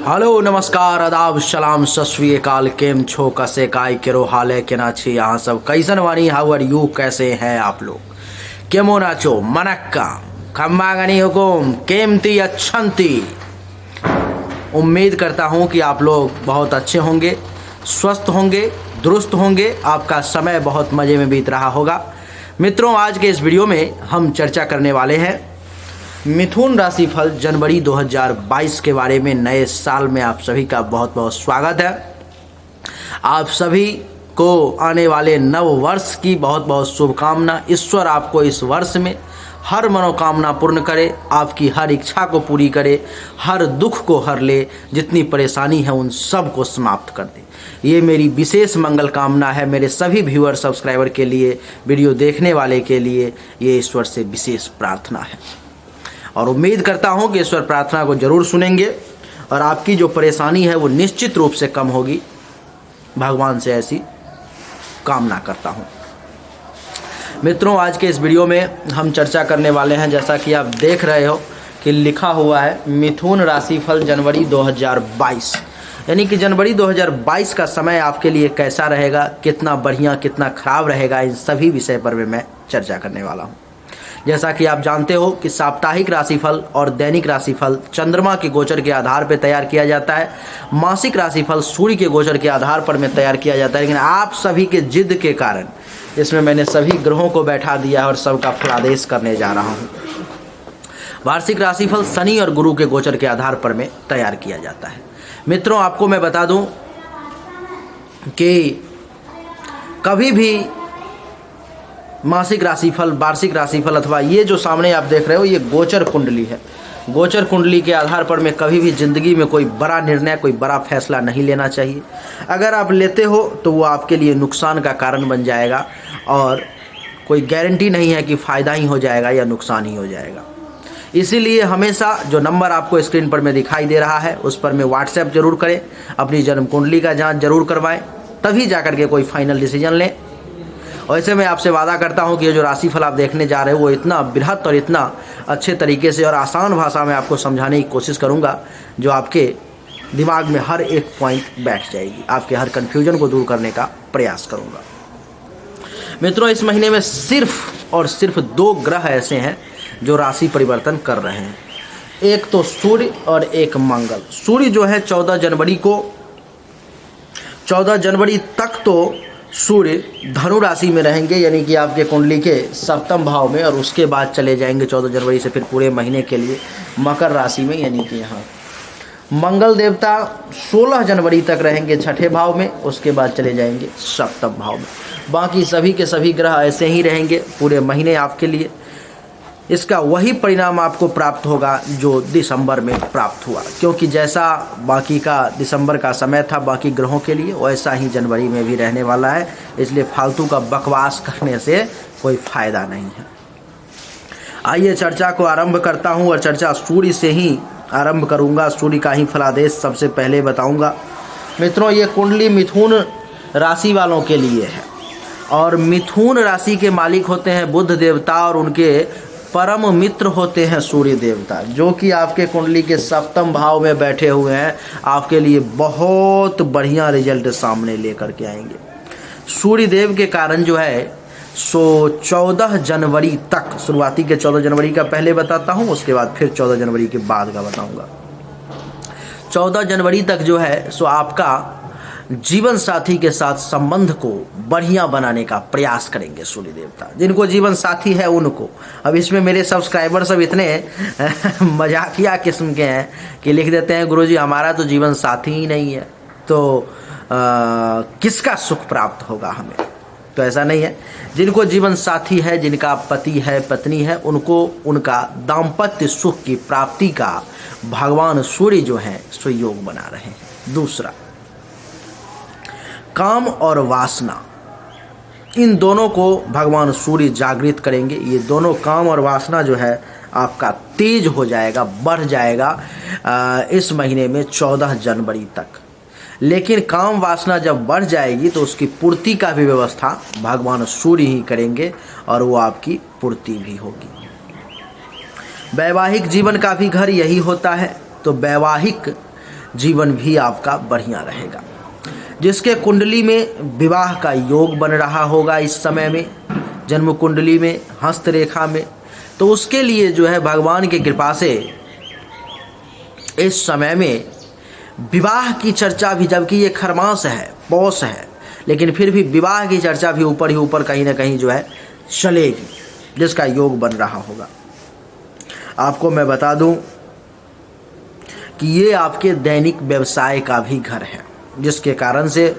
Hello नमस्कार आदाब सलाम सत श्री अकाल। केम छो कसे काय केरो हाले केना छी यहाँ सब कैसन वानी हाउ आर यू, कैसे हैं आप लोग? केमो नाचो मनक्का खम्बा गनी हुकुम केमती अच्छंती। उम्मीद करता हूँ कि आप लोग बहुत अच्छे होंगे, स्वस्थ होंगे, दुरुस्त होंगे, आपका समय बहुत मज़े में बीत रहा होगा। मित्रों, आज के इस वीडियो में हम चर्चा करने वाले हैं मिथुन राशिफल जनवरी 2022 के बारे में। नए साल में आप सभी का बहुत बहुत स्वागत है। आप सभी को आने वाले नव वर्ष की बहुत बहुत शुभकामना। ईश्वर आपको इस वर्ष में हर मनोकामना पूर्ण करे, आपकी हर इच्छा को पूरी करे, हर दुख को हर ले, जितनी परेशानी है उन सब को समाप्त कर दे। ये मेरी विशेष मंगल कामना है मेरे सभी व्यूअर सब्सक्राइबर के लिए, वीडियो देखने वाले के लिए ये ईश्वर से विशेष प्रार्थना है और उम्मीद करता हूँ कि ईश्वर प्रार्थना को जरूर सुनेंगे और आपकी जो परेशानी है वो निश्चित रूप से कम होगी। भगवान से ऐसी कामना करता हूँ। मित्रों, आज के इस वीडियो में हम चर्चा करने वाले हैं, जैसा कि आप देख रहे हो कि लिखा हुआ है मिथुन राशिफल जनवरी 2022, यानी कि जनवरी 2022 का समय आपके लिए कैसा रहेगा, कितना बढ़िया कितना खराब रहेगा, इन सभी विषय पर मैं चर्चा करने वाला हूँ। जैसा कि आप जानते हो कि साप्ताहिक राशिफल और दैनिक राशिफल चंद्रमा के गोचर के आधार पर तैयार किया जाता है। मासिक राशिफल सूर्य के गोचर के आधार पर में तैयार किया जाता है, लेकिन आप सभी के जिद के कारण इसमें मैंने सभी ग्रहों को बैठा दिया है और सबका फलादेश करने जा रहा हूँ। वार्षिक राशिफल शनि और गुरु के गोचर के आधार पर में तैयार किया जाता है। मित्रों, आपको मैं बता दूं कि कभी भी मासिक राशिफल, वार्षिक राशिफल अथवा ये जो सामने आप देख रहे हो ये गोचर कुंडली है। गोचर कुंडली के आधार पर में कभी भी ज़िंदगी में कोई बड़ा निर्णय, कोई बड़ा फैसला नहीं लेना चाहिए। अगर आप लेते हो तो वो आपके लिए नुकसान का कारण बन जाएगा और कोई गारंटी नहीं है कि फ़ायदा ही हो जाएगा या नुकसान ही हो जाएगा। इसीलिए हमेशा जो नंबर आपको स्क्रीन पर में दिखाई दे रहा है उस पर में व्हाट्सएप जरूर करें, अपनी जन्म कुंडली का जाँच जरूर करवाएँ, तभी जा कर के कोई फाइनल डिसीजन लें। और ऐसे मैं आपसे वादा करता हूं कि ये जो राशिफल आप देखने जा रहे हो वो इतना बृहत और इतना अच्छे तरीके से और आसान भाषा में आपको समझाने की कोशिश करूंगा जो आपके दिमाग में हर एक पॉइंट बैठ जाएगी। आपके हर कन्फ्यूजन को दूर करने का प्रयास करूंगा। मित्रों, इस महीने में सिर्फ और सिर्फ 2 ग्रह ऐसे हैं जो राशि परिवर्तन कर रहे हैं, एक तो सूर्य और एक मंगल। सूर्य जो है 14 जनवरी तक तो सूर्य धनु राशि में रहेंगे, यानी कि आपके कुंडली के सप्तम भाव में, और उसके बाद चले जाएंगे 14 जनवरी से फिर पूरे महीने के लिए मकर राशि में, यानी कि यहाँ मंगल देवता 16 जनवरी तक रहेंगे छठे भाव में, उसके बाद चले जाएंगे सप्तम भाव में। बाकी सभी के सभी ग्रह ऐसे ही रहेंगे पूरे महीने आपके लिए। इसका वही परिणाम आपको प्राप्त होगा जो दिसंबर में प्राप्त हुआ, क्योंकि जैसा बाकी का दिसंबर का समय था बाकी ग्रहों के लिए, वैसा ही जनवरी में भी रहने वाला है। इसलिए फालतू का बकवास करने से कोई फ़ायदा नहीं है। आइए चर्चा को आरंभ करता हूं और चर्चा सूर्य से ही आरंभ करूंगा। सूर्य का ही फलादेश सबसे पहले बताऊंगा। मित्रों, ये कुंडली मिथुन राशि वालों के लिए है और मिथुन राशि के मालिक होते हैं बुध देवता और उनके परम मित्र होते हैं सूर्य देवता, जो कि आपके कुंडली के सप्तम भाव में बैठे हुए हैं। आपके लिए बहुत बढ़िया रिजल्ट सामने लेकर के आएंगे। सूर्य देव के कारण जो है सो 14 जनवरी तक, शुरुआती के 14 जनवरी का पहले बताता हूं, उसके बाद फिर 14 जनवरी के बाद का बताऊंगा। 14 जनवरी तक जो है सो आपका जीवन साथी के साथ संबंध को बढ़िया बनाने का प्रयास करेंगे सूर्य देवता। जिनको जीवन साथी है उनको, अब इसमें मेरे सब्सक्राइबर सब इतने मजाकिया किस्म के हैं कि लिख देते हैं गुरुजी हमारा तो जीवन साथी ही नहीं है, तो किसका सुख प्राप्त होगा हमें? तो ऐसा नहीं है। जिनको जीवन साथी है, जिनका पति है, पत्नी है, उनको उनका दाम्पत्य सुख की प्राप्ति का भगवान सूर्य जो है सो योग बना रहे हैं। दूसरा, काम और वासना, इन दोनों को भगवान सूर्य जागृत करेंगे। ये दोनों काम और वासना जो है आपका तेज हो जाएगा, बढ़ जाएगा इस महीने में 14 जनवरी तक। लेकिन काम वासना जब बढ़ जाएगी तो उसकी पूर्ति का भी व्यवस्था भगवान सूर्य ही करेंगे और वो आपकी पूर्ति भी होगी। वैवाहिक जीवन का भी घर यही होता है, तो वैवाहिक जीवन भी आपका बढ़िया रहेगा। जिसके कुंडली में विवाह का योग बन रहा होगा इस समय में, जन्म कुंडली में, हस्तरेखा में, तो उसके लिए जो है भगवान की कृपा से इस समय में विवाह की चर्चा भी, जबकि ये खरमास है, पौष है, लेकिन फिर भी विवाह की चर्चा भी ऊपर ही ऊपर कहीं ना कहीं जो है चलेगी, जिसका योग बन रहा होगा। आपको मैं बता दूं कि ये आपके दैनिक व्यवसाय का भी घर है, जिसके कारण से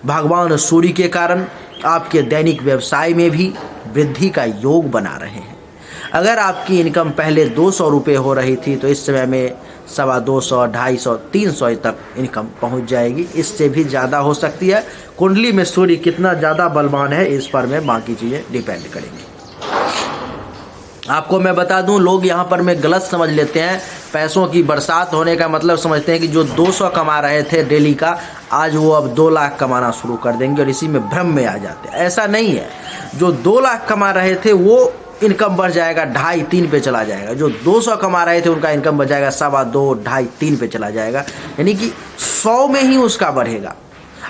भगवान सूर्य के कारण आपके दैनिक व्यवसाय में भी वृद्धि का योग बना रहे हैं। अगर आपकी इनकम पहले 200 रुपये हो रही थी तो इस समय में 250, 250, 300 तक इनकम पहुंच जाएगी। इससे भी ज़्यादा हो सकती है। कुंडली में सूर्य कितना ज़्यादा बलवान है इस पर में बाकी चीज़ें डिपेंड करेंगी। आपको मैं बता दूं, लोग यहाँ पर में गलत समझ लेते हैं। पैसों की बरसात होने का मतलब समझते हैं कि जो 200 कमा रहे थे डेली का, आज वो अब 2 लाख कमाना शुरू कर देंगे और इसी में भ्रम में आ जाते हैं। ऐसा नहीं है। जो 2 लाख कमा रहे थे वो इनकम बढ़ जाएगा 2.5, 3 पे चला जाएगा। जो 200 कमा रहे थे उनका इनकम बढ़ जाएगा 2.25, 2.5, 3 पे चला जाएगा, यानी कि 100 में ही उसका बढ़ेगा।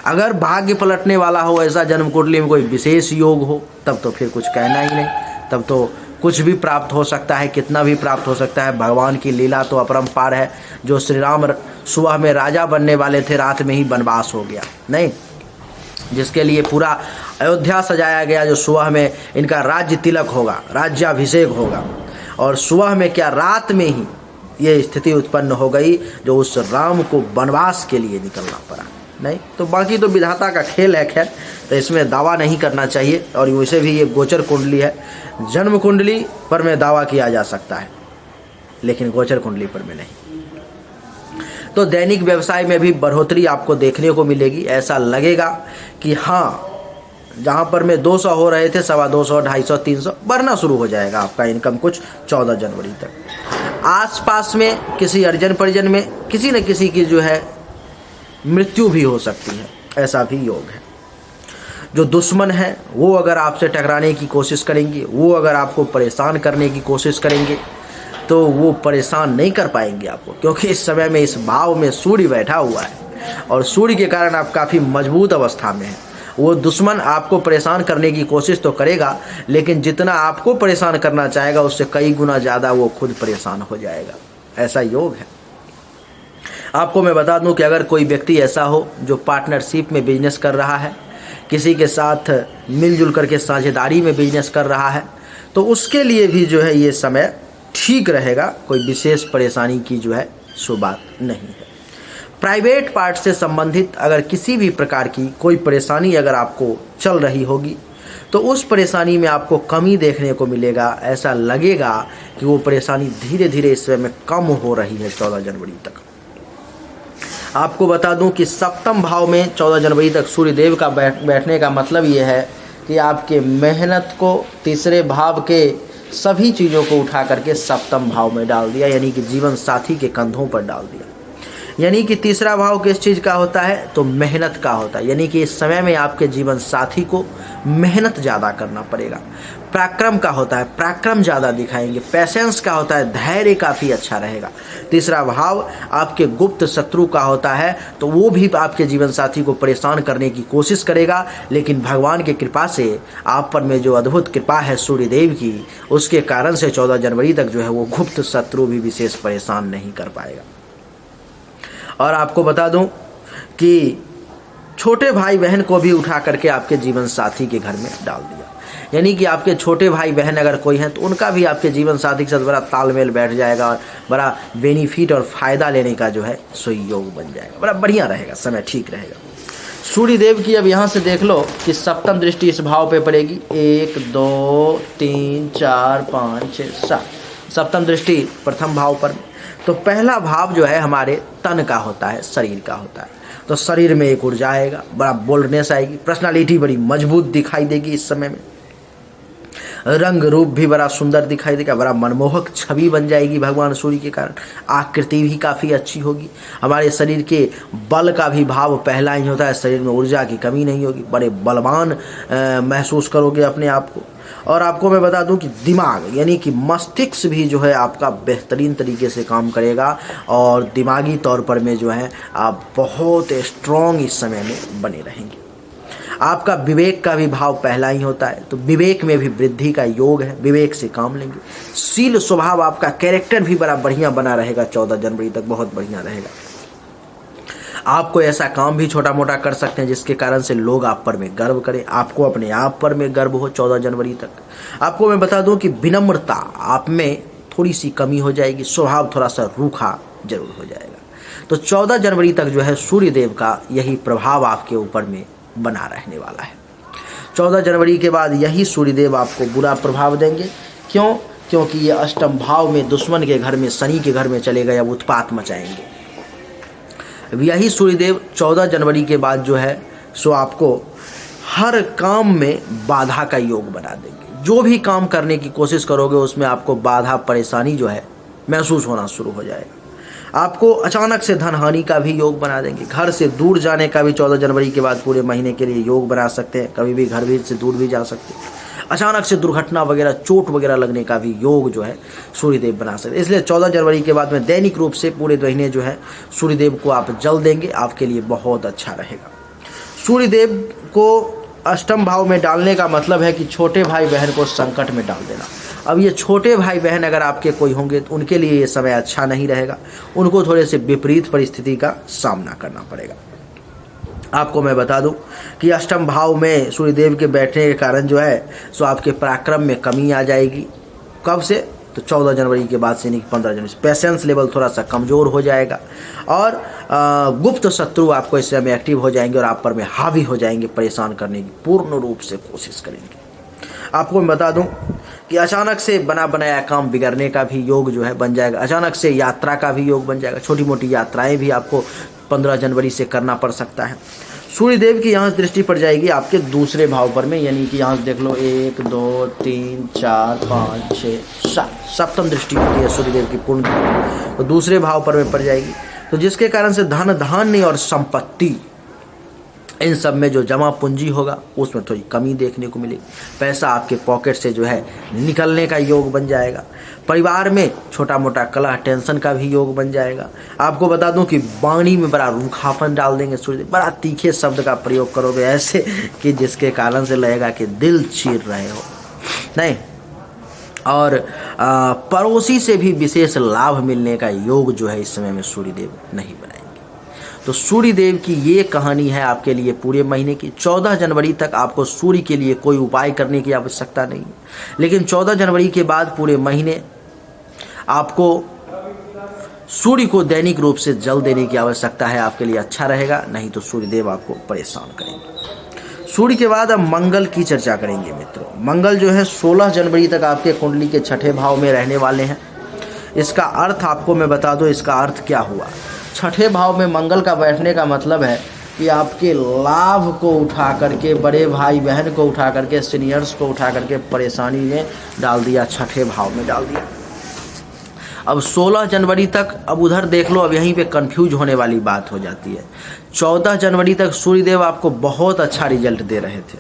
अगर भाग्य पलटने वाला हो, ऐसा जन्म कुंडली में कोई विशेष योग हो, तब तो फिर कुछ कहना ही नहीं, तब तो कुछ भी प्राप्त हो सकता है, कितना भी प्राप्त हो सकता है। भगवान की लीला तो अपरंपार है। जो श्री राम सुबह में राजा बनने वाले थे, रात में ही वनवास हो गया, नहीं, जिसके लिए पूरा अयोध्या सजाया गया, जो सुबह में इनका राज्य तिलक होगा, राज्याभिषेक होगा, और सुबह में क्या रात में ही ये स्थिति उत्पन्न हो गई जो उस राम को वनवास के लिए निकलना पड़ा। नहीं तो बाकी तो विधाता का खेल है, खैर, तो इसमें दावा नहीं करना चाहिए। और वैसे भी ये गोचर कुंडली है, जन्म कुंडली पर में दावा किया जा सकता है, लेकिन गोचर कुंडली पर में नहीं। तो दैनिक व्यवसाय में भी बढ़ोतरी आपको देखने को मिलेगी। ऐसा लगेगा कि हाँ, जहाँ पर में 200 हो रहे थे, 225, 250, 300 बढ़ना शुरू हो जाएगा आपका इनकम कुछ 14 जनवरी तक। आसपास में किसी अर्जन परिजन में किसी न किसी की जो है मृत्यु भी हो सकती है, ऐसा भी योग है। जो दुश्मन है वो अगर आपसे टकराने की कोशिश करेंगे, वो अगर आपको परेशान करने की कोशिश करेंगे, तो वो परेशान नहीं कर पाएंगे आपको, क्योंकि इस समय में इस भाव में सूर्य बैठा हुआ है और सूर्य के कारण आप काफ़ी मजबूत अवस्था में हैं। वो दुश्मन आपको परेशान करने की कोशिश तो करेगा, लेकिन जितना आपको परेशान करना चाहेगा उससे कई गुना ज़्यादा वो खुद परेशान हो जाएगा। ऐसा योग है। आपको मैं बता दूं कि अगर कोई व्यक्ति ऐसा हो जो पार्टनरशिप में बिजनेस कर रहा है, किसी के साथ मिलजुल करके साझेदारी में बिजनेस कर रहा है, तो उसके लिए भी जो है ये समय ठीक रहेगा। कोई विशेष परेशानी की जो है सो बात नहीं है। प्राइवेट पार्ट से संबंधित अगर किसी भी प्रकार की कोई परेशानी अगर आपको चल रही होगी, तो उस परेशानी में आपको कमी देखने को मिलेगा। ऐसा लगेगा कि वो परेशानी धीरे धीरे इस समय में कम हो रही है 14 जनवरी तक। आपको बता दूं कि सप्तम भाव में 14 जनवरी तक सूर्यदेव का बैठने का मतलब ये है कि आपके मेहनत को तीसरे भाव के सभी चीज़ों को उठा करके सप्तम भाव में डाल दिया, यानी कि जीवन साथी के कंधों पर डाल दिया। यानी कि तीसरा भाव किस चीज़ का होता है, तो मेहनत का होता है। यानी कि इस समय में आपके जीवन साथी को मेहनत ज़्यादा करना पड़ेगा। पराक्रम का होता है, पराक्रम ज़्यादा दिखाएंगे। पेशेंस का होता है, धैर्य काफ़ी अच्छा रहेगा। तीसरा भाव आपके गुप्त शत्रु का होता है, तो वो भी आपके जीवन साथी को परेशान करने की कोशिश करेगा, लेकिन भगवान की कृपा से आप पर में जो अद्भुत कृपा है सूर्यदेव की, उसके कारण से 14 जनवरी तक जो है वो गुप्त शत्रु भी विशेष परेशान नहीं कर पाएगा। और आपको बता दूं कि छोटे भाई बहन को भी उठा करके आपके जीवन साथी के घर में डाल दिया। यानी कि आपके छोटे भाई बहन अगर कोई हैं तो उनका भी आपके जीवन साथी के साथ बड़ा तालमेल बैठ जाएगा और बड़ा बेनिफिट और फ़ायदा लेने का जो है सहयोग बन जाएगा। बड़ा बढ़िया रहेगा, समय ठीक रहेगा। सूर्यदेव की अब यहाँ से देख लो कि सप्तम दृष्टि इस भाव पे पड़ेगी। 1, 2, 3, 4, 5, 6, 7 सप्तम दृष्टि प्रथम भाव पर। तो पहला भाव जो है हमारे तन का होता है, शरीर का होता है। तो शरीर में एक ऊर्जा आएगा, बड़ा बोल्डनेस आएगी, पर्सनालिटी बड़ी मजबूत दिखाई देगी इस समय में। रंग रूप भी बड़ा सुंदर दिखाई देगा, बड़ा मनमोहक छवि बन जाएगी भगवान सूर्य के कारण। आकृति भी काफ़ी अच्छी होगी। हमारे शरीर के बल का भी भाव पहला ही होता है, शरीर में ऊर्जा की कमी नहीं होगी, बड़े बलवान महसूस करोगे अपने आप को। और आपको मैं बता दूं कि दिमाग यानी कि मस्तिष्क भी जो है आपका बेहतरीन तरीके से काम करेगा और दिमागी तौर पर में जो है आप बहुत स्ट्रॉन्ग इस समय में बने रहेंगे। आपका विवेक का भी भाव पहला ही होता है, तो विवेक में भी वृद्धि का योग है, विवेक से काम लेंगे। शील स्वभाव, आपका कैरेक्टर भी बड़ा बढ़िया बना रहेगा, 14 जनवरी तक बहुत बढ़िया रहेगा। आपको ऐसा काम भी छोटा मोटा कर सकते हैं जिसके कारण से लोग आप पर में गर्व करें, आपको अपने आप पर में गर्व हो 14 जनवरी तक। आपको मैं बता दूं कि विनम्रता आप में थोड़ी सी कमी हो जाएगी, स्वभाव थोड़ा सा रूखा जरूर हो जाएगा। तो 14 जनवरी तक जो है सूर्यदेव का यही प्रभाव आपके ऊपर में बना रहने वाला है। 14 जनवरी के बाद यही सूर्यदेव आपको बुरा प्रभाव देंगे। क्यों? क्योंकि ये अष्टम भाव में दुश्मन के घर में, शनि के घर में चले गए, अब उत्पात मचाएंगे। यही सूर्यदेव 14 जनवरी के बाद जो है सो आपको हर काम में बाधा का योग बना देंगे। जो भी काम करने की कोशिश करोगे उसमें आपको बाधा, परेशानी जो है महसूस होना शुरू हो जाएगा। आपको अचानक से धन हानि का भी योग बना देंगे। घर से दूर जाने का भी 14 जनवरी के बाद पूरे महीने के लिए योग बना सकते हैं। कभी भी घर भी से दूर भी जा सकते हैं। अचानक से दुर्घटना वगैरह, चोट वगैरह लगने का भी योग जो है सूर्यदेव बना सकते हैं। इसलिए 14 जनवरी के बाद में दैनिक रूप से पूरे महीने जो है सूर्यदेव को आप जल देंगे, आपके लिए बहुत अच्छा रहेगा। सूर्यदेव को अष्टम भाव में डालने का मतलब है कि छोटे भाई बहन को संकट में डाल देना। अब ये छोटे भाई बहन अगर आपके कोई होंगे तो उनके लिए ये समय अच्छा नहीं रहेगा, उनको थोड़े से विपरीत परिस्थिति का सामना करना पड़ेगा। आपको मैं बता दूं कि अष्टम भाव में सूर्यदेव के बैठने के कारण जो है सो आपके पराक्रम में कमी आ जाएगी। कब से? तो 14 जनवरी के बाद से, नहीं 15 जनवरी से। पेशेंस लेवल थोड़ा सा कमज़ोर हो जाएगा और गुप्त शत्रु आपको इस समय एक्टिव हो जाएंगे और आप पर में हावी हो जाएंगे, परेशान करने की पूर्ण रूप से कोशिश करेंगे। आपको मैं बता दूं कि अचानक से बना बनाया काम बिगड़ने का भी योग जो है बन जाएगा। अचानक से यात्रा का भी योग बन जाएगा। छोटी मोटी यात्राएं भी आपको 15 जनवरी से करना पड़ सकता है। सूर्यदेव की यहाँ दृष्टि पड़ जाएगी आपके दूसरे भाव पर में, यानी कि यहाँ देख लो 1 2 3 4 5 6 7, सप्तम दृष्टि होती है सूर्यदेव की पूर्ण, तो दूसरे भाव पर में पड़ जाएगी। तो जिसके कारण से धन धान्य और संपत्ति इन सब में जो जमा पूंजी होगा उसमें थोड़ी कमी देखने को मिलेगी। पैसा आपके पॉकेट से जो है निकलने का योग बन जाएगा। परिवार में छोटा मोटा कलह, टेंशन का भी योग बन जाएगा। आपको बता दूं कि वाणी में बड़ा रूखापन डाल देंगे सूर्यदेव, बड़ा तीखे शब्द का प्रयोग करोगे ऐसे कि जिसके कारण से लगेगा कि दिल चीर रहे हो नहीं। और पड़ोसी से भी विशेष लाभ मिलने का योग जो है इस समय में सूर्यदेव नहीं बनाएंगे। तो सूर्यदेव की ये कहानी है आपके लिए पूरे महीने की। 14 जनवरी तक आपको सूर्य के लिए कोई उपाय करने की आवश्यकता नहीं है, लेकिन 14 जनवरी के बाद पूरे महीने आपको सूर्य को दैनिक रूप से जल देने की आवश्यकता है, आपके लिए अच्छा रहेगा। नहीं तो सूर्यदेव आपको परेशान करेंगे। सूर्य के बाद अब मंगल की चर्चा करेंगे मित्रों। मंगल जो है 16 जनवरी तक आपके कुंडली के छठे भाव में रहने वाले हैं। इसका अर्थ आपको मैं बता दूं, इसका अर्थ क्या हुआ। छठे भाव में मंगल का बैठने का मतलब है कि आपके लाभ को उठा करके, बड़े भाई बहन को उठा करके, सीनियर्स को उठा करके परेशानी में डाल दिया, छठे भाव में डाल दिया। अब 16 जनवरी तक अब उधर देख लो, अब यहीं पे कंफ्यूज होने वाली बात हो जाती है। 14 जनवरी तक सूर्यदेव आपको बहुत अच्छा रिजल्ट दे रहे थे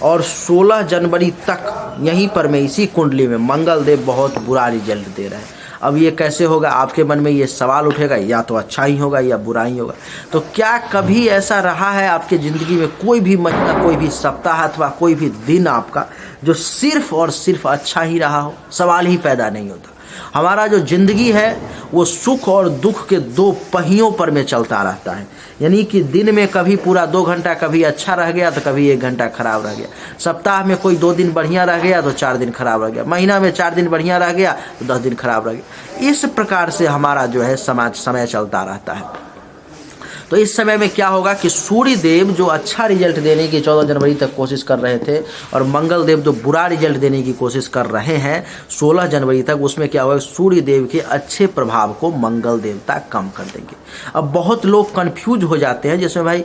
और 16 जनवरी तक यहीं पर में इसी कुंडली में मंगल देव बहुत बुरा रिजल्ट दे रहे हैं। अब ये कैसे होगा, आपके मन में ये सवाल उठेगा, या तो अच्छा ही होगा या बुरा ही होगा। तो क्या कभी ऐसा रहा है आपके ज़िंदगी में कोई भी महीना, कोई भी सप्ताह अथवा कोई भी दिन आपका जो सिर्फ और सिर्फ अच्छा ही रहा हो? सवाल ही पैदा नहीं होता। हमारा जो ज़िंदगी है वो सुख और दुख के दो पहियों पर में चलता रहता है, यानी कि दिन में कभी पूरा 2 घंटा कभी अच्छा रह गया तो कभी 1 घंटा खराब रह गया। सप्ताह में कोई 2 दिन बढ़िया रह गया तो 4 दिन खराब रह गया। महीना में 4 दिन बढ़िया रह गया तो 10 दिन खराब रह गया। इस प्रकार से हमारा जो है समय चलता रहता है। तो इस समय में क्या होगा कि सूर्य देव जो अच्छा रिजल्ट देने की 14 जनवरी तक कोशिश कर रहे थे और मंगल देव जो बुरा रिजल्ट देने की कोशिश कर रहे हैं 16 जनवरी तक, उसमें क्या होगा, सूर्य देव के अच्छे प्रभाव को मंगल देवता कम कर देंगे। अब बहुत लोग कंफ्यूज हो जाते हैं, जिसमें भाई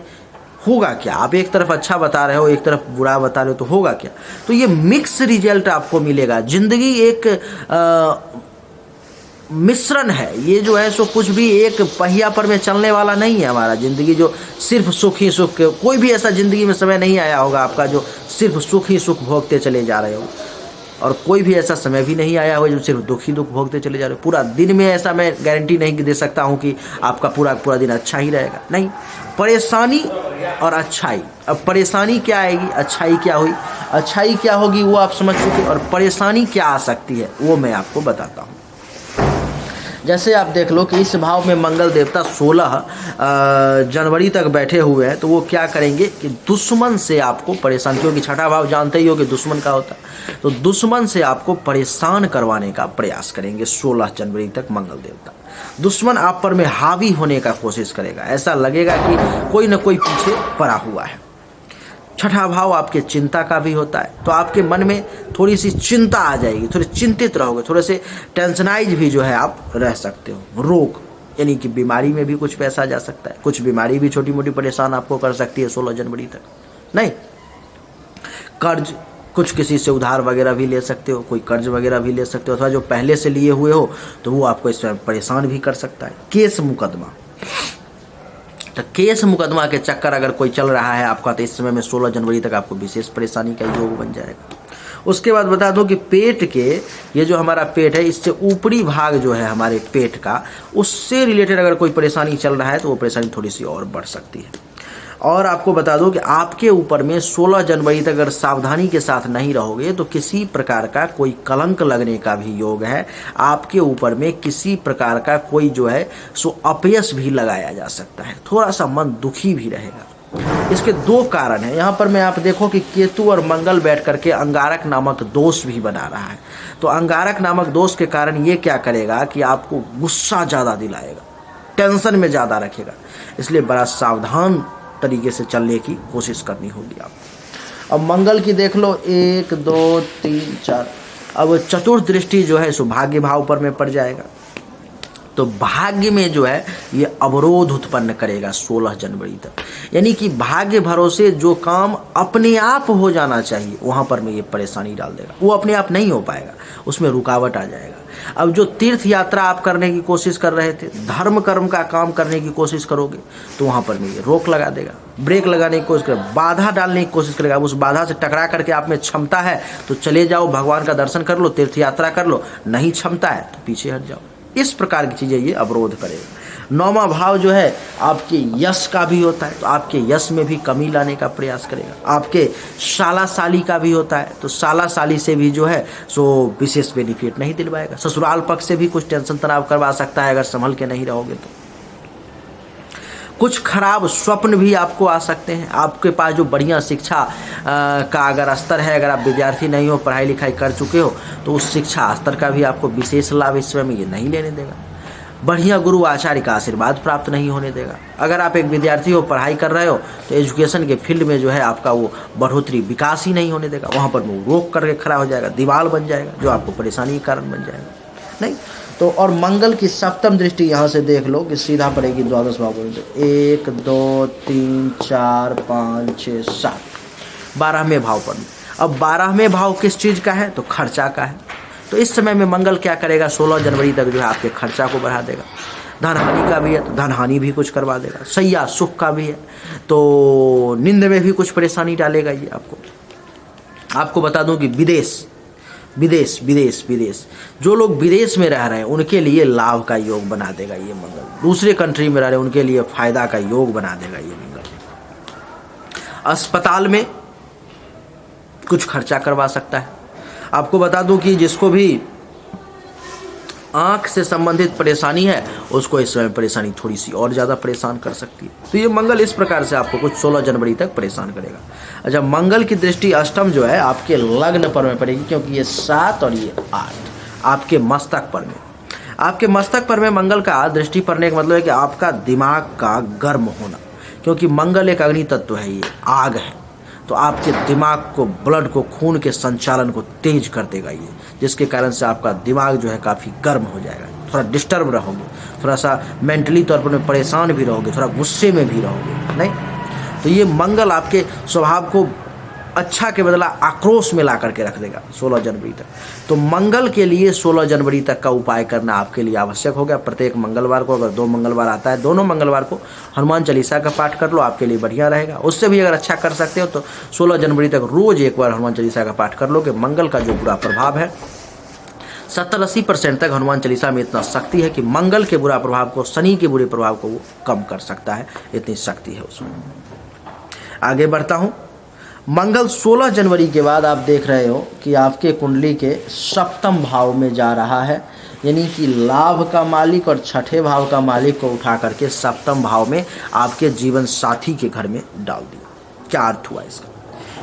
होगा क्या, आप एक तरफ अच्छा बता रहे हो एक तरफ बुरा बता रहे हो, तो होगा क्या। तो ये मिक्स रिजल्ट आपको मिलेगा। जिंदगी एक मिश्रण है, ये जो है सो कुछ भी एक पहिया पर में चलने वाला नहीं है। हमारा ज़िंदगी जो सिर्फ सुख ही सुख, कोई भी ऐसा ज़िंदगी में समय नहीं आया होगा आपका जो सिर्फ सुख ही सुख भोगते चले जा रहे हो। और कोई भी ऐसा समय भी नहीं आया हो जो सिर्फ दुख ही दुख भोगते चले जा रहे हो। पूरा दिन में ऐसा मैं गारंटी नहीं दे सकता हूँ कि आपका पूरा पूरा दिन अच्छा ही रहेगा, नहीं, परेशानी और अच्छाई। अब परेशानी क्या आएगी, अच्छाई क्या हुई, अच्छाई क्या होगी वो आप समझ चुके, और परेशानी क्या आ सकती है वो मैं आपको बताता हूँ। जैसे आप देख लो कि इस भाव में मंगल देवता 16 जनवरी तक बैठे हुए हैं, तो वो क्या करेंगे कि दुश्मन से आपको परेशान, क्योंकि छठा भाव जानते ही हो कि दुश्मन का होता है, तो दुश्मन से आपको परेशान करवाने का प्रयास करेंगे 16 जनवरी तक मंगल देवता। दुश्मन आप पर में हावी होने का कोशिश करेगा, ऐसा लगेगा कि कोई न कोई पीछे पड़ा हुआ है। छठा भाव आपके चिंता का भी होता है, तो आपके मन में थोड़ी सी चिंता आ जाएगी, थोड़े चिंतित रहोगे, थोड़े से टेंशनाइज भी जो है आप रह सकते हो। रोग यानी कि बीमारी में भी कुछ पैसा जा सकता है, कुछ बीमारी भी छोटी मोटी परेशान आपको कर सकती है 16 जनवरी तक, नहीं, कर्ज, कुछ किसी से उधार वगैरह भी ले सकते हो, कोई कर्ज वगैरह भी ले सकते हो, अथवा जो पहले से लिए हुए हो तो वो आपको इसमें परेशान भी कर सकता है। केस मुकदमा, तो केस मुकदमा के चक्कर अगर कोई चल रहा है आपका, तो इस समय में 16 जनवरी तक आपको विशेष परेशानी का योग बन जाएगा। उसके बाद बता दूं कि पेट के, ये जो हमारा पेट है, इससे ऊपरी भाग जो है हमारे पेट का, उससे रिलेटेड अगर कोई परेशानी चल रहा है तो वो परेशानी थोड़ी सी और बढ़ सकती है। और आपको बता दूं कि आपके ऊपर में 16 जनवरी तक अगर सावधानी के साथ नहीं रहोगे तो किसी प्रकार का कोई कलंक लगने का भी योग है। आपके ऊपर में किसी प्रकार का कोई जो है सो अपयश भी लगाया जा सकता है, थोड़ा सा मन दुखी भी रहेगा। इसके दो कारण हैं यहाँ पर। मैं आप देखो कि केतु और मंगल बैठ करके अंगारक नामक दोष भी बना रहा है, तो अंगारक नामक दोष के कारण ये क्या करेगा कि आपको गुस्सा ज़्यादा दिलाएगा, टेंशन में ज़्यादा रखेगा, इसलिए बड़ा सावधान तरीके से चलने की कोशिश करनी होगी आप। अब मंगल की देख लो 1 2 3 4, अब चतुर्थ दृष्टि जो है सो भाग्य भाव पर में पड़ जाएगा, तो भाग्य में जो है ये अवरोध उत्पन्न करेगा 16 जनवरी तक। यानी कि भाग्य भरोसे जो काम अपने आप हो जाना चाहिए वहाँ पर में ये परेशानी डाल देगा, वो अपने आप नहीं हो पाएगा, उसमें रुकावट आ जाएगा। अब जो तीर्थ यात्रा आप करने की कोशिश कर रहे थे, धर्म कर्म का काम करने की कोशिश करोगे, तो वहाँ पर में ये रोक लगा देगा, ब्रेक लगाने की कोशिश करेगा, बाधा डालने की कोशिश करेगा। उस बाधा से टकरा करके आप में क्षमता है तो चले जाओ, भगवान का दर्शन कर लो, तीर्थ यात्रा कर लो, नहीं क्षमता है तो पीछे हट जाओ। इस प्रकार की चीज़ें ये अवरोध करेगा। 9वां भाव जो है आपके यश का भी होता है, तो आपके यश में भी कमी लाने का प्रयास करेगा। आपके साला साली का भी होता है, तो साला साली से भी जो है सो विशेष बेनिफिट नहीं दिलवाएगा। ससुराल पक्ष से भी कुछ टेंशन तनाव करवा सकता है अगर संभल के नहीं रहोगे तो। कुछ खराब स्वप्न भी आपको आ सकते हैं। आपके पास जो बढ़िया शिक्षा का अगर स्तर है, अगर आप विद्यार्थी नहीं हो, पढ़ाई लिखाई कर चुके हो, तो उस शिक्षा स्तर का भी आपको विशेष लाभ इस समय में ये नहीं लेने देगा। बढ़िया गुरु आचार्य का आशीर्वाद प्राप्त नहीं होने देगा। अगर आप एक विद्यार्थी हो, पढ़ाई कर रहे हो, तो एजुकेशन के फील्ड में जो है आपका वो बढ़ोतरी विकास ही नहीं होने देगा, वहाँ पर वो रोक करके खड़ा हो जाएगा, दीवार बन जाएगा, जो आपको परेशानी के कारण बन जाएगा। नहीं तो, और मंगल की सप्तम दृष्टि यहाँ से देख लो कि सीधा पड़ेगी द्वादश भाव में, तो 1 2 3 4 5 6 7 12वें भाव पर। अब 12वें भाव किस चीज़ का है, तो खर्चा का है। तो इस समय में मंगल क्या करेगा, 16 जनवरी तक जो है आपके खर्चा को बढ़ा देगा। धन हानि का भी है तो धन हानि भी कुछ करवा देगा। सैया सुख का भी है तो नींद में भी कुछ परेशानी डालेगा ये आपको बता दूं कि विदेश जो लोग विदेश में रह रहे हैं उनके लिए लाभ का योग बना देगा ये मंगल। दूसरे कंट्री में रह रहे हैं उनके लिए फायदा का योग बना देगा ये मंगल। अस्पताल में कुछ खर्चा करवा सकता है। आपको बता दूं कि जिसको भी आँख से संबंधित परेशानी है उसको इस समय परेशानी थोड़ी सी और ज़्यादा परेशान कर सकती है। तो ये मंगल इस प्रकार से आपको कुछ 16 जनवरी तक परेशान करेगा। अच्छा, मंगल की दृष्टि अष्टम जो है आपके लग्न पर में पड़ेगी, क्योंकि ये 7 और ये 8 आपके मस्तक पर में। आपके मस्तक पर में मंगल का दृष्टि पड़ने का मतलब है कि आपका दिमाग का गर्म होना, क्योंकि मंगल एक अग्नि तत्व है, ये आग है, तो आपके दिमाग को, ब्लड को, खून के संचालन को तेज कर देगा ये, जिसके कारण से आपका दिमाग जो है काफ़ी गर्म हो जाएगा। थोड़ा डिस्टर्ब रहोगे, थोड़ा सा मेंटली तौर पर परेशान भी रहोगे, थोड़ा गुस्से में भी रहोगे। नहीं तो ये मंगल आपके स्वभाव को अच्छा के बदला आक्रोश में ला करके रख देगा 16 जनवरी तक। तो मंगल के लिए 16 जनवरी तक का उपाय करना आपके लिए आवश्यक हो गया। प्रत्येक मंगलवार को, अगर 2 मंगलवार आता है, दोनों मंगलवार को हनुमान चालीसा का पाठ कर लो, आपके लिए बढ़िया रहेगा। उससे भी अगर अच्छा कर सकते हो तो 16 जनवरी तक रोज एक बार हनुमान चालीसा का पाठ कर लो कि मंगल का जो बुरा प्रभाव है 70-80% तक हनुमान चालीसा में इतना शक्ति है कि मंगल के बुरा प्रभाव को, शनि के बुरे प्रभाव को वो कम कर सकता है, इतनी शक्ति है उसमें। आगे बढ़ता हूँ। मंगल 16 जनवरी के बाद आप देख रहे हो कि आपके कुंडली के सप्तम भाव में जा रहा है, यानी कि लाभ का मालिक और छठे भाव का मालिक को उठा करके सप्तम भाव में आपके जीवन साथी के घर में डाल दिया। क्या अर्थ हुआ इसका?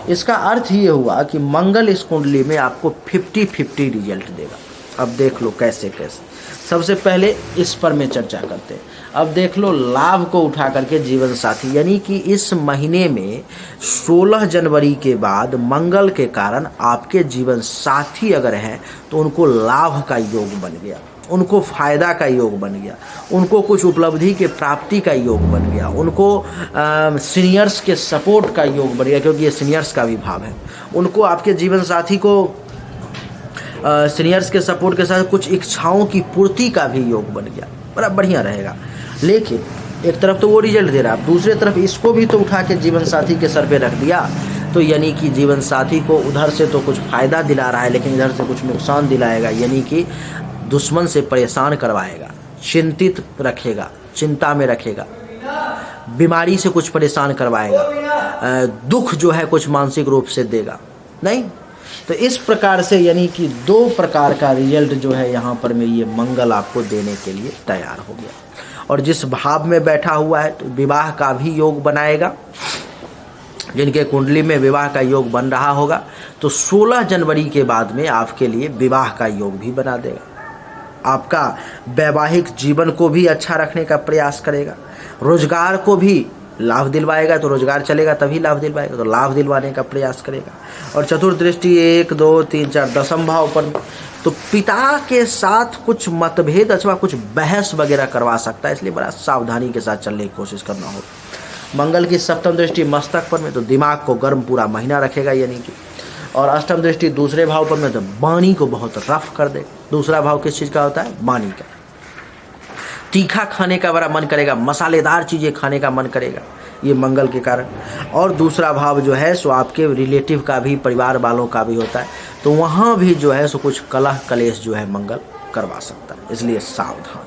इसका अर्थ ये हुआ कि मंगल इस कुंडली में आपको 50-50 रिजल्ट देगा। अब देख लो कैसे कैसे। सबसे पहले इस पर में चर्चा करते हैं। अब देख लो लाभ को उठा करके जीवन साथी, यानी कि इस महीने में 16 जनवरी के बाद मंगल के कारण आपके जीवन साथी अगर हैं तो उनको लाभ का योग बन गया, उनको फायदा का योग बन गया, उनको कुछ उपलब्धि के प्राप्ति का योग बन गया, उनको सीनियर्स के सपोर्ट का योग बन गया, क्योंकि ये सीनियर्स का भी भाव है। उनको आपके जीवन साथी को सीनियर्स के सपोर्ट के साथ कुछ इच्छाओं की पूर्ति का भी योग बन गया, बड़ा बढ़िया रहेगा। लेकिन एक तरफ तो वो रिजल्ट दे रहा है, दूसरी तरफ इसको भी तो उठा के जीवन साथी के सर पे रख दिया, तो यानी कि जीवन साथी को उधर से तो कुछ फायदा दिला रहा है, लेकिन इधर से कुछ नुकसान दिलाएगा, यानी कि दुश्मन से परेशान करवाएगा, चिंतित रखेगा, चिंता में रखेगा, बीमारी से कुछ परेशान करवाएगा, दुख जो है कुछ मानसिक रूप से देगा नहीं। तो इस प्रकार से यानी कि 2 प्रकार का रिजल्ट जो है यहाँ पर में ये मंगल आपको देने के लिए तैयार हो गया। और जिस भाव में बैठा हुआ है तो विवाह का भी योग बनाएगा, जिनके कुंडली में विवाह का योग बन रहा होगा तो 16 जनवरी के बाद में आपके लिए विवाह का योग भी बना देगा। आपका वैवाहिक जीवन को भी अच्छा रखने का प्रयास करेगा, रोजगार को भी लाभ दिलवाएगा, तो रोजगार चलेगा तभी लाभ दिलवाएगा, तो लाभ दिलवाने का प्रयास करेगा। और चतुर्थ दृष्टि 1, 2, 3, 4 दशम भाव पर, तो पिता के साथ कुछ मतभेद अथवा कुछ बहस वगैरह करवा सकता है, इसलिए बड़ा सावधानी के साथ चलने की कोशिश करना होगा। मंगल की सप्तम दृष्टि मस्तक पर में, तो दिमाग को गर्म पूरा महीना रखेगा यानी कि। और अष्टम दृष्टि दूसरे भाव पर में, तो वाणी को बहुत रफ कर देगा। दूसरा भाव किस चीज़ का होता है? वाणी का। तीखा खाने का बड़ा मन करेगा, मसालेदार चीज़ें खाने का मन करेगा, ये मंगल के कारण। और दूसरा भाव जो है सो आपके रिलेटिव का भी, परिवार वालों का भी होता है, तो वहाँ भी जो है सो कुछ कलह कलेश जो है मंगल करवा सकता है, इसलिए सावधान।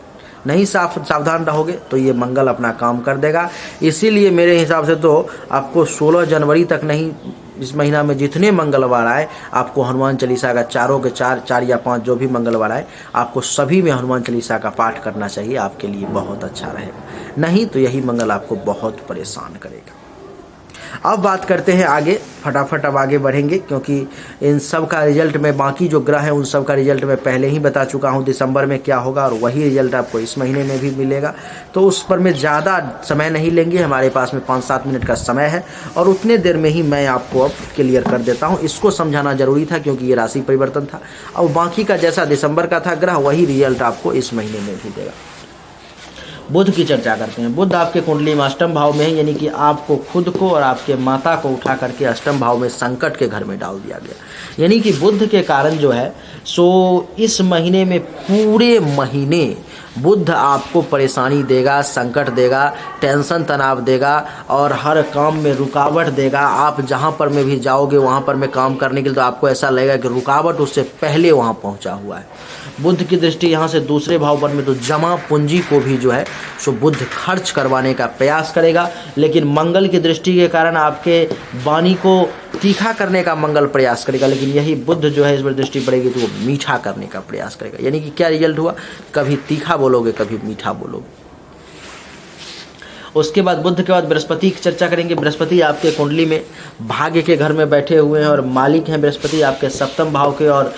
नहीं सावधान रहोगे तो ये मंगल अपना काम कर देगा। इसीलिए मेरे हिसाब से तो आपको 16 जनवरी तक नहीं, इस महीना में जितने मंगलवार आए आपको हनुमान चालीसा का चारों के चार या 5 जो भी मंगलवार आए आपको सभी में हनुमान चालीसा का पाठ करना चाहिए, आपके लिए बहुत अच्छा रहेगा। नहीं तो यही मंगल आपको बहुत परेशान करेगा। अब बात करते हैं आगे, फटाफट अब आगे बढ़ेंगे, क्योंकि इन सब का रिजल्ट में, बाकी जो ग्रह हैं उन सब का रिजल्ट मैं पहले ही बता चुका हूं दिसंबर में क्या होगा, और वही रिजल्ट आपको इस महीने में भी मिलेगा। तो उस पर मैं ज़्यादा समय नहीं लेंगे, हमारे पास में 5-7 मिनट का समय है, और उतने देर में ही मैं आपको अब क्लियर कर देता हूँ। इसको समझाना जरूरी था क्योंकि ये राशि परिवर्तन था। अब बाकी का जैसा दिसंबर का था ग्रह, वही रिजल्ट आपको इस महीने में भी देगा। बुध की चर्चा करते हैं। बुध आपके कुंडली में अष्टम भाव में है, यानी कि आपको खुद को और आपके माता को उठा करके अष्टम भाव में संकट के घर में डाल दिया गया। यानी कि बुध के कारण जो है सो इस महीने में, पूरे महीने बुध आपको परेशानी देगा, संकट देगा, टेंशन तनाव देगा, और हर काम में रुकावट देगा। आप जहाँ पर में भी जाओगे वहाँ पर में काम करने के लिए तो आपको ऐसा लगेगा कि रुकावट उससे पहले वहाँ पहुँचा हुआ है। बुध की दृष्टि यहाँ से दूसरे भाव पर में, तो जमा पूंजी को भी जो है सो बुध खर्च करवाने का प्रयास करेगा। लेकिन मंगल की दृष्टि के कारण आपके वाणी को तीखा करने का मंगल प्रयास करेगा, लेकिन यही बुध जो है इस पर दृष्टि पड़ेगी तो वो मीठा करने का प्रयास करेगा। यानी कि क्या रिजल्ट हुआ? कभी तीखा बोलोगे, कभी मीठा बोलोगे। उसके बाद बुध के बाद बृहस्पति की चर्चा करेंगे। बृहस्पति आपके कुंडली में भाग्य के घर में बैठे हुए हैं और मालिक हैं बृहस्पति आपके सप्तम भाव के और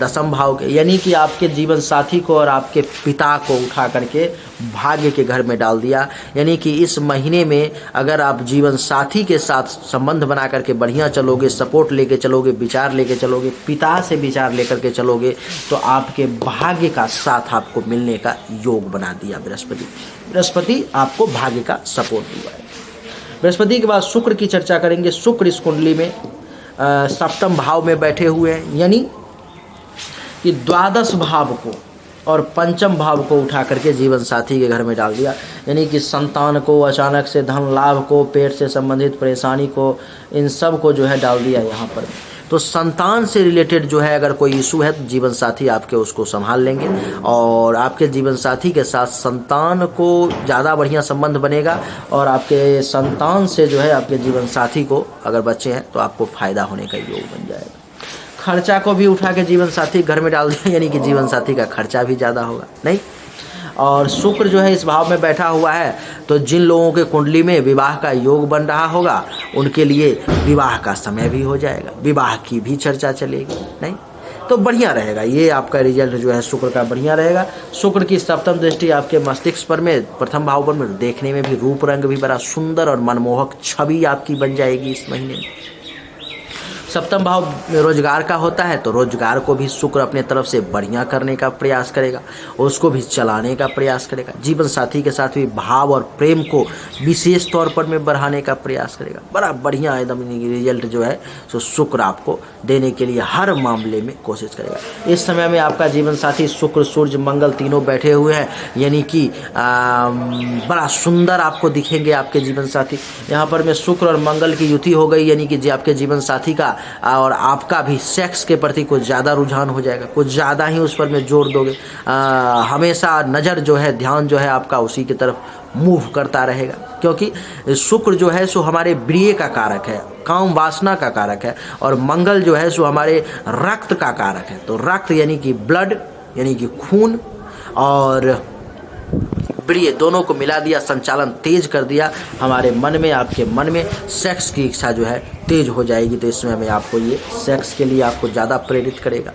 दसम भाव के, यानी कि आपके जीवन साथी को और आपके पिता को उठा करके भाग्य के घर में डाल दिया। यानी कि इस महीने में अगर आप जीवन साथी के साथ संबंध बना करके बढ़िया चलोगे, सपोर्ट लेके चलोगे, विचार लेके चलोगे, पिता से विचार लेकर के चलोगे, तो आपके भाग्य का साथ आपको मिलने का योग बना दिया बृहस्पति। बृहस्पति आपको भाग्य का सपोर्ट हुआ है। बृहस्पति के बाद शुक्र की चर्चा करेंगे। शुक्र इस कुंडली में सप्तम भाव में बैठे हुए हैं, यानी कि द्वादश भाव को और पंचम भाव को उठा करके जीवन साथी के घर में डाल दिया, यानी कि संतान को, अचानक से धन लाभ को, पेट से संबंधित परेशानी को, इन सब को जो है डाल दिया यहाँ पर। तो संतान से रिलेटेड जो है अगर कोई इशू है तो जीवन साथी आपके उसको संभाल लेंगे, और आपके जीवन साथी के साथ संतान को ज़्यादा बढ़िया संबंध बनेगा, और आपके संतान से जो है आपके जीवन साथी को अगर बच्चे हैं तो आपको फ़ायदा होने का योग बन जाएगा। खर्चा को भी उठा के जीवन साथी घर में डाल दिया, यानी कि जीवन साथी का खर्चा भी ज़्यादा होगा नहीं। और शुक्र जो है इस भाव में बैठा हुआ है, तो जिन लोगों के कुंडली में विवाह का योग बन रहा होगा उनके लिए विवाह का समय भी हो जाएगा, विवाह की भी चर्चा चलेगी नहीं। तो बढ़िया रहेगा, ये आपका रिजल्ट जो है शुक्र का बढ़िया रहेगा। शुक्र की सप्तम दृष्टि आपके मस्तिष्क पर में, प्रथम भाव पर में, देखने में भी रूप रंग भी बड़ा सुंदर और मनमोहक छवि आपकी बन जाएगी इस महीने में। सप्तम भाव में रोजगार का होता है, तो रोजगार को भी शुक्र अपने तरफ से बढ़िया करने का प्रयास करेगा, उसको भी चलाने का प्रयास करेगा। जीवन साथी के साथ भी भाव और प्रेम को विशेष तौर पर में बढ़ाने का प्रयास करेगा। बड़ा बढ़िया एकदम रिजल्ट जो है सो शुक्र आपको देने के लिए हर मामले में कोशिश करेगा। इस समय में आपका जीवन साथी शुक्र, सूर्य, मंगल तीनों बैठे हुए हैं, यानी कि बड़ा सुंदर आपको दिखेंगे आपके जीवन साथी। यहाँ पर में शुक्र और मंगल की युति हो गई, यानी कि आपके जीवन साथी का और आपका भी सेक्स के प्रति कुछ ज़्यादा रुझान हो जाएगा, कुछ ज़्यादा ही उस पर में जोर दोगे। हमेशा नज़र जो है, ध्यान जो है आपका उसी की तरफ मूव करता रहेगा, क्योंकि शुक्र जो है सो हमारे प्रिय का कारक है, काम वासना का कारक है, और मंगल जो है सो हमारे रक्त का कारक है। तो रक्त यानी कि ब्लड, यानी कि खून, और प्रिय दोनों को मिला दिया, संचालन तेज कर दिया हमारे मन में, आपके मन में सेक्स की इच्छा जो है तेज हो जाएगी। तो इसमें में आपको ये सेक्स के लिए आपको ज़्यादा प्रेरित करेगा।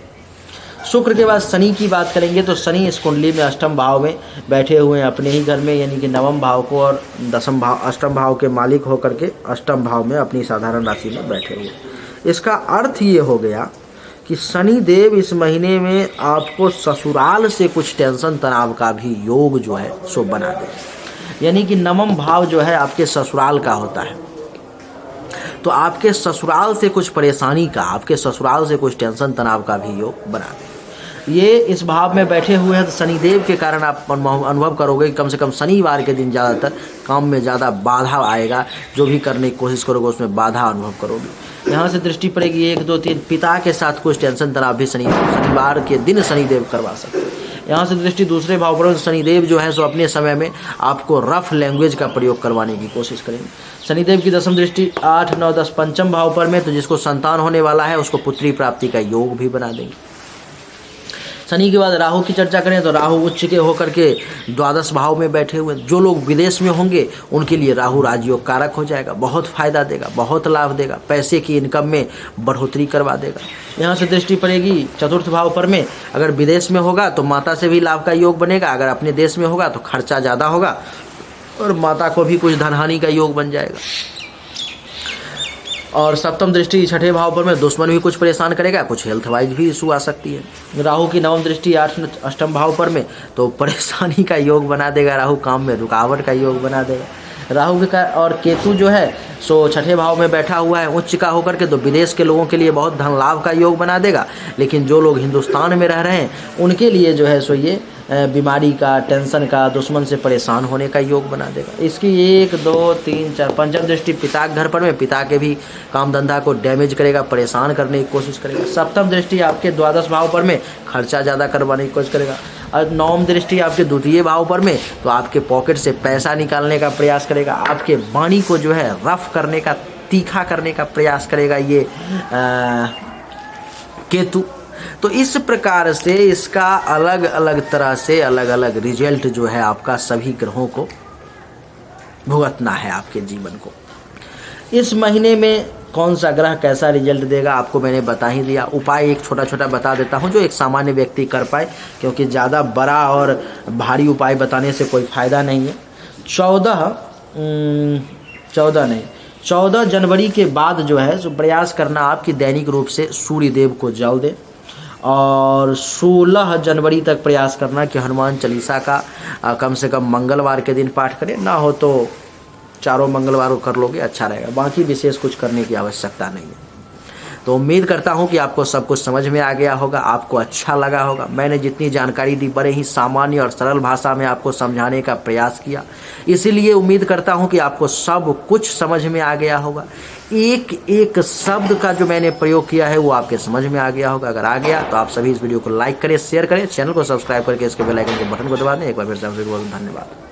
शुक्र के बाद शनि की बात करेंगे, तो शनि इस कुंडली में अष्टम भाव में बैठे हुए हैं अपने ही घर में, यानी कि नवम भाव को और दसम भाव, अष्टम भाव के मालिक होकर के अष्टम भाव में अपनी साधारण राशि में बैठे हुए। इसका अर्थ ये हो गया कि शनि देव इस महीने में आपको ससुराल से कुछ टेंशन तनाव का भी योग जो है सो बना दे, यानी कि नवम भाव जो है आपके ससुराल का होता है, तो आपके ससुराल से कुछ परेशानी का, आपके ससुराल से कुछ टेंशन तनाव का भी योग बना दे। ये इस भाव में बैठे हुए हैं, तो शनिदेव के कारण आप अनुभव करोगे कि कम से कम शनिवार के दिन ज़्यादातर काम में ज़्यादा बाधा आएगा, जो भी करने की कोशिश करोगे उसमें बाधा अनुभव करोगे। यहाँ से दृष्टि पड़ेगी 1 2 3, पिता के साथ कुछ टेंशन तनाव भी शनिवार के दिन शनिदेव करवा सकते हैं। यहाँ से दृष्टि दूसरे भाव पर, शनिदेव जो है सो अपने समय में आपको रफ लैंग्वेज का प्रयोग करवाने की कोशिश करेंगे। शनिदेव की दसम दृष्टि 8 9 10 पंचम भाव पर में, तो जिसको संतान होने वाला है उसको पुत्री प्राप्ति का योग भी बना देंगे। शनि के बाद राहु की चर्चा करें तो राहु उच्च के होकर के द्वादश भाव में बैठे हुए, जो लोग विदेश में होंगे उनके लिए राहु राजयोग कारक हो जाएगा, बहुत फायदा देगा, बहुत लाभ देगा, पैसे की इनकम में बढ़ोतरी करवा देगा। यहाँ से दृष्टि पड़ेगी चतुर्थ भाव पर में, अगर विदेश में होगा तो माता से भी लाभ का योग बनेगा, अगर अपने देश में होगा तो खर्चा ज़्यादा होगा और माता को भी कुछ धनहानि का योग बन जाएगा। और सप्तम दृष्टि छठे भाव पर में, दुश्मन भी कुछ परेशान करेगा, कुछ हेल्थ वाइज भी इशू आ सकती है। राहु की नवम दृष्टि 8 अष्टम भाव पर में, तो परेशानी का योग बना देगा, राहु काम में रुकावट का योग बना देगा। राहु का और केतु जो है सो छठे भाव में बैठा हुआ है उच्च का होकर के, तो विदेश के लोगों के लिए बहुत धन लाभ का योग बना देगा, लेकिन जो लोग हिंदुस्तान में रह रहे हैं उनके लिए जो है सो ये बीमारी का, टेंशन का, दुश्मन से परेशान होने का योग बना देगा। इसकी 1 2 3 4 पंचम दृष्टि पिता के घर पर में, पिता के भी काम धंधा को डैमेज करेगा, परेशान करने की कोशिश करेगा। सप्तम दृष्टि आपके द्वादश भाव पर में, खर्चा ज़्यादा करवाने की कोशिश करेगा। और नवम दृष्टि आपके द्वितीय भाव पर में, तो आपके पॉकेट से पैसा निकालने का प्रयास करेगा, आपके वाणी को जो है रफ करने का, तीखा करने का प्रयास करेगा ये केतु। तो इस प्रकार से इसका अलग अलग तरह से अलग अलग रिजल्ट जो है आपका सभी ग्रहों को भुगतना है आपके जीवन को। इस महीने में कौन सा ग्रह कैसा रिजल्ट देगा आपको मैंने बता ही दिया। उपाय एक छोटा छोटा बता देता हूं जो एक सामान्य व्यक्ति कर पाए, क्योंकि ज़्यादा बड़ा और भारी उपाय बताने से कोई फ़ायदा नहीं है। 14 जनवरी के बाद जो है सो प्रयास करना आपकी दैनिक रूप से सूर्य देव को जल दें, और 16 जनवरी तक प्रयास करना कि हनुमान चालीसा का कम से कम मंगलवार के दिन पाठ करें, ना हो तो चारों मंगलवार को कर लोगे अच्छा रहेगा, बाकी विशेष कुछ करने की आवश्यकता नहीं है। तो उम्मीद करता हूं कि आपको सब कुछ समझ में आ गया होगा, आपको अच्छा लगा होगा। मैंने जितनी जानकारी दी बड़े ही सामान्य और सरल भाषा में आपको समझाने का प्रयास किया, इसीलिए उम्मीद करता हूं कि आपको सब कुछ समझ में आ गया होगा। एक एक शब्द का जो मैंने प्रयोग किया है वो आपके समझ में आ गया होगा। अगर आ गया तो आप सभी इस वीडियो को लाइक करें, शेयर करें, चैनल को सब्सक्राइब करके इसके बेल आइकन के बटन को दबा दें। एक बार फिर से आपसे बहुत धन्यवाद।